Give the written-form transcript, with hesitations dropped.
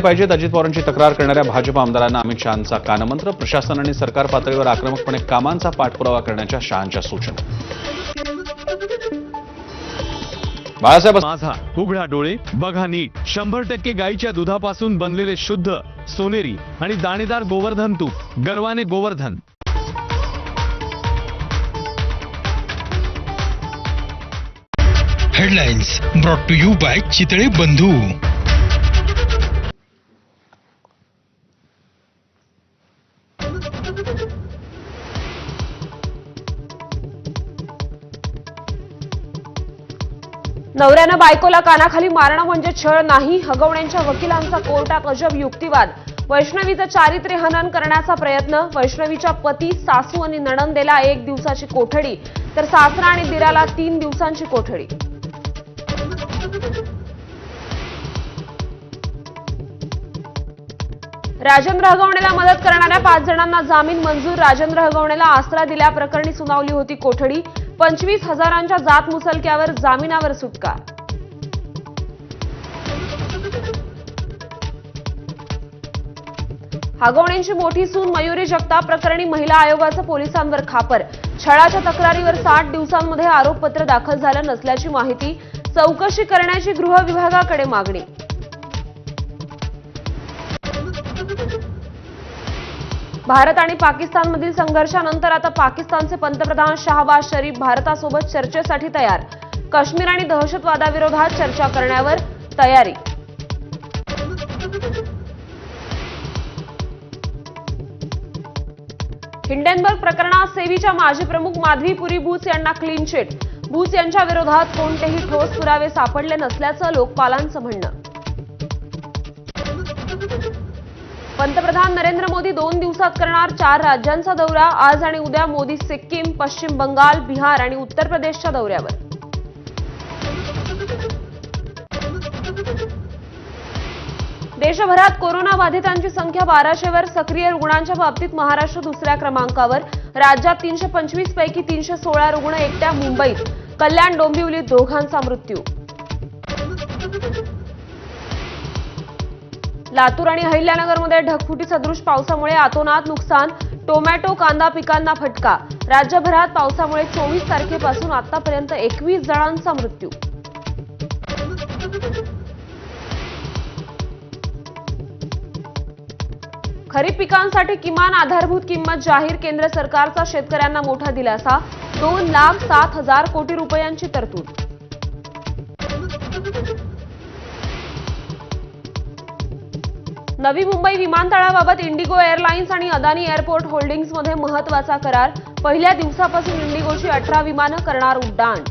पाहिजेत अजित पवारांची तक्रार करणाऱ्या भाजप आमदारांना अमित शहांचा कानमंत्र. प्रशासन आणि सरकार पातळीवर आक्रमकपणे कामांचा पाठपुरावा करण्याच्या शहांच्या सूचना. बाळासाहेब माझा उघडा डोळे बघा नीट. 100% गाईच्या दुधापासून बनलेले शुद्ध सोनेरी आणि दाणेदार गोवर्धन तूप. गर्वाने Govardhan. Headlines brought to you by Chitale Bandhu. नवऱ्यानं बायकोला कानाखाली मारणं म्हणजे छळ नाही. हगवण्यांच्या वकिलांचा कोर्टात अजब युक्तिवाद. वैष्णवीचं चारित्र्य हनन करण्याचा प्रयत्न. वैष्णवीच्या पती, सासू आणि नणंदेला 1 दिवसाची कोठडी तर सासरा आणि दिराला 3 दिवसांची कोठडी. राजेंद्र हगवणेला मदत करणाऱ्या 5 जणांना जामीन मंजूर. राजेंद्र हगवणेला आसरा दिल्याप्रकरणी सुनावली होती कोठडी. 25,000च्या जात मुसलक्यावर जामिनावर सुटका. हगवणेंची मोठी सून मयुरी जगताप प्रकरणी महिला आयोगाचं पोलिसांवर खापर. छळाच्या तक्रारीवर 60 दिवसांमध्ये आरोपपत्र दाखल झालं नसल्याची माहिती. चौकशी करण्याची गृह विभागाकडे मागणी. भारत आणि पाकिस्तानमधील संघर्षानंतर आता पाकिस्तानचे पंतप्रधान शहबाज शरीफ भारतासोबत चर्चेसाठी तयार. काश्मीर आणि दहशतवादाविरोधात चर्चा करण्यावर तयारी. हिंडेनबर्ग प्रकरणात सेबीच्या माजी प्रमुख माधवी पुरी बुच यांना क्लीन चिट. बुच यांच्या विरोधात कोणतेही ठोस पुरावे सापडले नसल्याचं लोकपालांचं म्हणणं. पंतप्रधान नरेंद्र मोदी 2 दिवसात करणार 4 राज्यांचा दौरा. आज आणि उद्या मोदी सिक्कीम, पश्चिम बंगाल, बिहार आणि उत्तर प्रदेशच्या दौऱ्यावर. देशभरात कोरोना बाधितांची संख्या 1200 वर. सक्रिय रुग्णांच्या बाबतीत महाराष्ट्र दुसऱ्या क्रमांकावर. राज्यात 325 पैकी 316 रुग्ण एकट्या मुंबईत. कल्याण डोंबिवलीत दोघांचा मृत्यू. लातूर आणि अहिल्यानगरमध्ये ढगफुटी सदृश पावसामुळे अतोनात नुकसान. टोमॅटो, कांदा पिकांना फटका. राज्यभरात पावसामुळे 24 तारखेपासून आतापर्यंत 21 जणांचा मृत्यू. खरीप पिकांसाठी किमान आधारभूत किंमत जाहीर. केंद्र सरकारचा शेतकऱ्यांना मोठा दिलासा. 2,07,000 कोटी रुपयांची तरतूद. नवी मुंबई विमानतळाबाबत इंडिगो एअरलाइन्स आणि अदानी एअरपोर्ट होल्डिंग्जमध्ये महत्त्वाचा करार. पहिल्या दिवसापासून इंडिगोची 18 विमानं करणार उड्डाण.